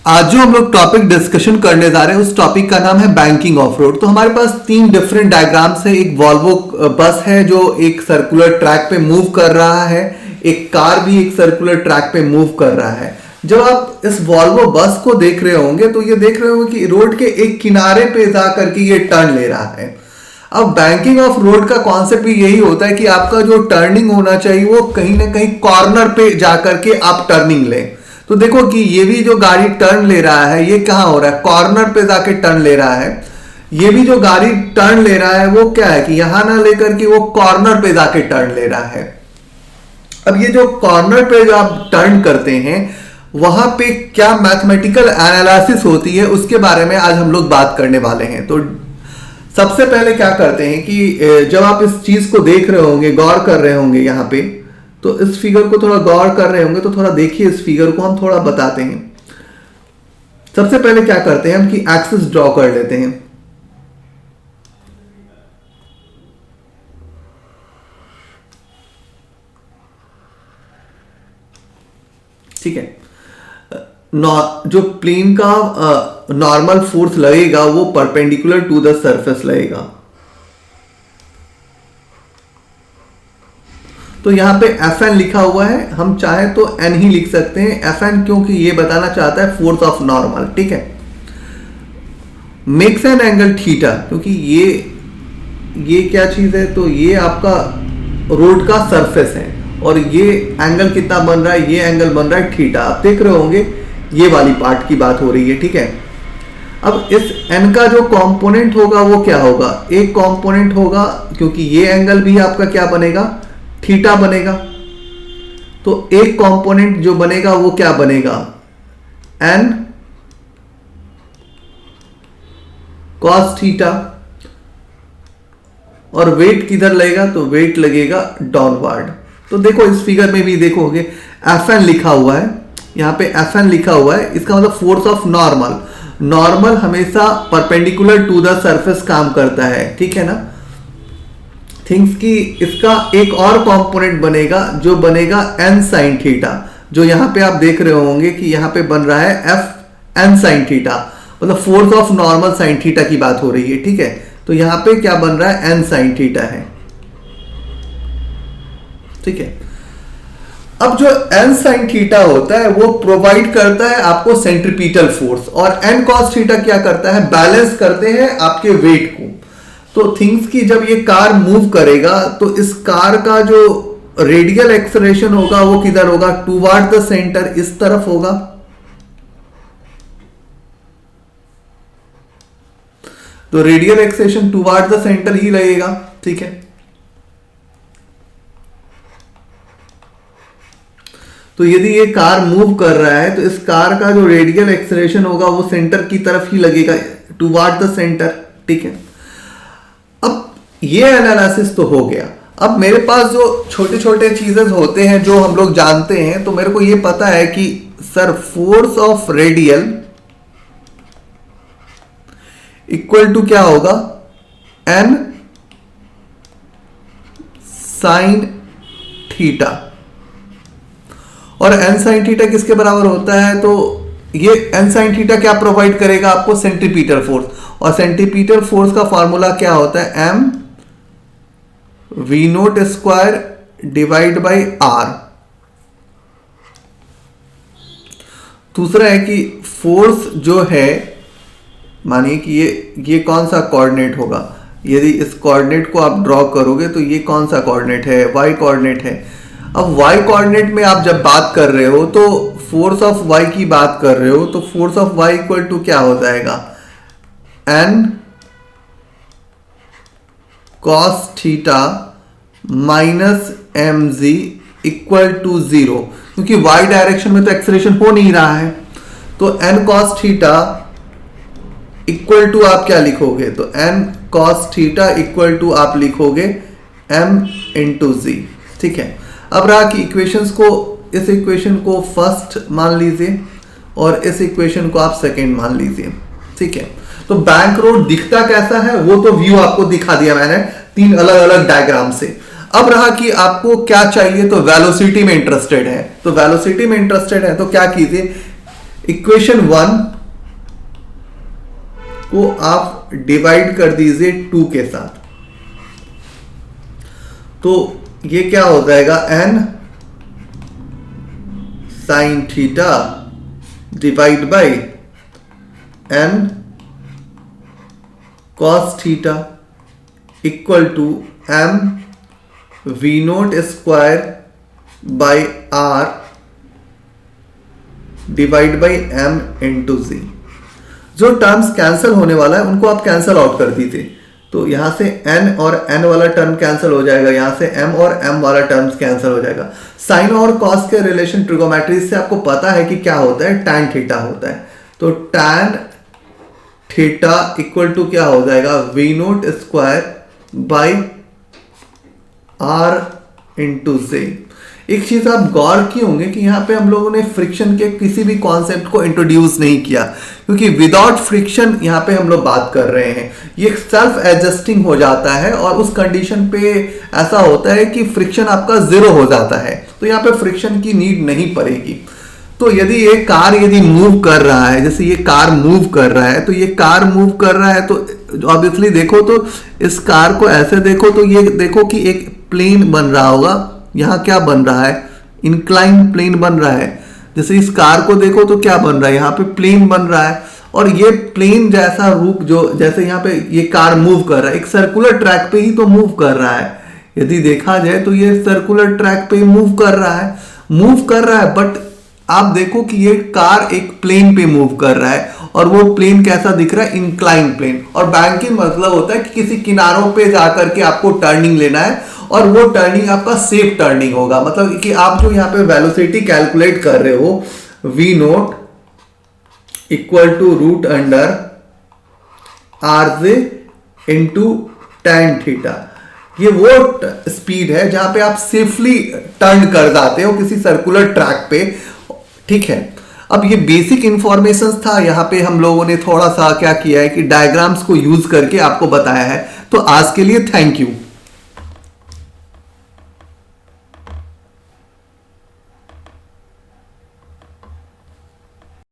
आज जो हम लोग टॉपिक डिस्कशन करने जा रहे हैं उस टॉपिक का नाम है बैंकिंग ऑफ रोड। तो हमारे पास तीन डिफरेंट डायग्राम्स है। एक वॉल्वो बस है जो एक सर्कुलर ट्रैक पे मूव कर रहा है, एक कार भी एक सर्कुलर ट्रैक पे मूव कर रहा है। जब आप इस वॉल्वो बस को देख रहे होंगे तो ये देख रहे होंगे कि रोड के एक किनारे पे जा करके ये टर्न ले रहा है। अब बैंकिंग ऑफ रोड का कॉन्सेप्ट भी यही होता है कि आपका जो टर्निंग होना चाहिए वो कहीं ना कहीं कॉर्नर पे जाकर के आप टर्निंग लें। तो देखो कि ये भी जो गाड़ी टर्न ले रहा है ये कहां हो रहा है, कॉर्नर पे जाके टर्न ले रहा है। ये भी जो गाड़ी टर्न ले रहा है वो क्या है कि यहां ना लेकर के वो कॉर्नर पे जाके टर्न ले रहा है। अब ये जो कॉर्नर पे जो आप टर्न करते हैं वहां पे क्या मैथमेटिकल एनालिसिस होती है उसके बारे में आज हम लोग बात करने वाले हैं। तो सबसे पहले क्या करते हैं कि जब आप इस चीज को देख रहे होंगे, गौर कर रहे होंगे यहां पे, तो इस फिगर को थोड़ा गौर कर रहे होंगे तो थोड़ा देखिए इस फिगर को, हम थोड़ा बताते हैं। सबसे पहले क्या करते हैं हम कि एक्सिस ड्रॉ कर लेते हैं। ठीक है, जो प्लेन का नॉर्मल फोर्स लगेगा वो परपेंडिकुलर टू द सरफेस लगेगा। तो यहां पे Fn लिखा हुआ है, हम चाहे तो n ही लिख सकते हैं Fn, क्योंकि ये बताना चाहता है फोर्स ऑफ नॉर्मल। ठीक है, मेक्स एन एंगल थीटा, क्योंकि ये क्या चीज है, तो ये आपका रोड का सरफेस है और ये एंगल कितना बन रहा है, ये एंगल बन रहा है थीटा। आप देख रहे होंगे ये वाली पार्ट की बात हो रही है। ठीक है, अब इस n का जो कंपोनेंट होगा वो क्या होगा, एक कंपोनेंट होगा, क्योंकि ये एंगल भी आपका क्या बनेगा, थीटा बनेगा। तो एक कंपोनेंट जो बनेगा वो क्या बनेगा, n cos थीटा। और वेट किधर लगेगा, तो वेट लगेगा डाउनवर्ड। तो देखो इस फिगर में भी देखोगे Fn लिखा हुआ है, यहां पे Fn लिखा हुआ है, इसका मतलब फोर्स ऑफ नॉर्मल। नॉर्मल हमेशा परपेंडिकुलर टू द सरफेस काम करता है। ठीक है ना, थिंग्स की इसका एक और कंपोनेंट बनेगा जो बनेगा n sin थीटा, जो यहां पे आप देख रहे होंगे कि यहां पे बन रहा है f n sin थीटा, मतलब force of normal sin theta की बात हो रही है। ठीक है, तो यहां पे क्या बन रहा है, n sin थीटा है। ठीक है, अब जो n sin थीटा होता है वो प्रोवाइड करता है आपको सेंट्रीपिटल फोर्स, और n cos थीटा क्या करता है, बैलेंस करते हैं आपके वेट को। तो थिंग्स की जब ये कार मूव करेगा तो इस कार का जो रेडियल एक्सेलरेशन होगा वो किधर होगा, टुवर्ड द सेंटर, इस तरफ होगा। तो radial acceleration toward the centre ही लगेगा। ठीक है, तो यदि ये कार मूव कर रहा है तो इस कार का जो रेडियल एक्सेलरेशन होगा वो सेंटर की तरफ ही लगेगा, टुवर्ड द सेंटर। ठीक है, अब ये एनालिसिस तो हो गया। अब मेरे पास जो छोटे छोटे चीजें होते हैं जो हम लोग जानते हैं, तो मेरे को ये पता है कि sir force of radial equal to क्या होगा, n sin थीटा। और n sin थीटा किसके बराबर होता है, तो ये n sin थीटा क्या प्रोवाइड करेगा आपको, सेंट्रीपिटल फोर्स। और सेंट्रीपिटल फोर्स का फॉर्मूला क्या होता है, m v naught square divide by r। दूसरा है कि फोर्स जो है, मानिए कि ये कौन सा कोऑर्डिनेट होगा, यदि इस कोऑर्डिनेट को आप ड्रॉ करोगे तो ये कौन सा कोऑर्डिनेट है, y कोऑर्डिनेट है। अब y कोऑर्डिनेट में आप जब बात कर रहे हो तो फोर्स ऑफ y की बात कर रहे हो, तो force of y equal to क्या हो जाएगा, n cos theta minus mg equal to 0, क्योंकि y डायरेक्शन में तो एक्सेलरेशन हो नहीं रहा है। तो n cos theta equal to आप क्या लिखोगे, तो n cos theta equal to आप लिखोगे m इंटू जी। ठीक है, अब रहा कि इक्वेशंस को, इस इक्वेशन को फर्स्ट मान लीजिए और इस इक्वेशन को आप सेकंड मान लीजिए। ठीक है, तो बैंक रोड दिखता कैसा है वो तो व्यू आपको दिखा दिया मैंने तीन अलग अलग डायग्राम से। अब रहा कि आपको क्या चाहिए, तो वेलोसिटी में इंटरेस्टेड है। तो वेलोसिटी में इंटरेस्टेड है तो क्या कीजिए, इक्वेशन 1 को आप डिवाइड कर दीजिए 2 के साथ, तो ये क्या हो जाएगा, n sine theta divide by n cos theta equal to m v naught square by r divide by m into g. जो टर्म्स कैंसिल होने वाला है उनको आप कैंसिल आउट कर दीजिए, तो यहां से n और n वाला टर्म कैंसिल हो जाएगा, यहां से m और m वाला टर्म्स कैंसिल हो जाएगा। साइन और कॉस के रिलेशन ट्रिगोमेट्री से आपको पता है कि क्या होता है, tan थीटा होता है। तो tan थीटा इक्वल टू क्या हो जाएगा, v naught square by r into g. एक चीज आप गौर किए होंगे कि यहाँ पे हम लोगों ने फ्रिक्शन के किसी भी कॉन्सेप्ट को इंट्रोड्यूस नहीं किया, क्योंकि विदाउट फ्रिक्शन यहाँ पे हम लोग बात कर रहे हैं, ये सेल्फ एडजस्टिंग हो जाता है और उस कंडीशन पे ऐसा होता है कि फ्रिक्शन आपका जीरो हो जाता है, तो यहाँ पे फ्रिक्शन की नीड नहीं पड़ेगी। तो यदि ये कार यदि मूव कर रहा है, जैसे ये कार मूव कर रहा है, तो ये कार मूव कर रहा है, तो ऑब्वियसली देखो तो इस कार को ऐसे देखो तो ये देखो कि एक प्लेन बन रहा होगा, यहाँ क्या बन रहा है, इंक्लाइन प्लेन बन रहा है। जैसे इस कार को देखो तो क्या बन रहा है, यहाँ पे प्लेन बन रहा है, और ये प्लेन जैसा रूप जो जैसे यहाँ पे ये कार मूव कर रहा है, एक सर्कुलर ट्रैक पे ही तो मूव कर रहा है। यदि देखा जाए तो ये सर्कुलर ट्रैक पे मूव कर रहा है, बट आप देखो कि ये कार एक प्लेन पे मूव कर रहा है, और वो प्लेन कैसा दिख रहा है, इंक्लाइन प्लेन। और बैंकिंग मतलब होता है कि किसी किनारों पे जाकर के आपको टर्निंग लेना है, और वो टर्निंग आपका सेफ टर्निंग होगा, मतलब कि आप जो यहाँ पे वेलोसिटी कैलकुलेट कर रहे हो, v naught equal to root under R J into tan theta, ये वो स्पीड है जहां पे आप सेफली टर्न कर जाते हो किसी सर्कुलर ट्रैक पे, ठीक है। अब ये बेसिक इंफॉर्मेशन था, यहाँ पे हम लोगों ने थोड़ा सा क्या किया है कि डायग्राम्स को यूज करके आपको बताया है। तो आज के लिए थैंक यू।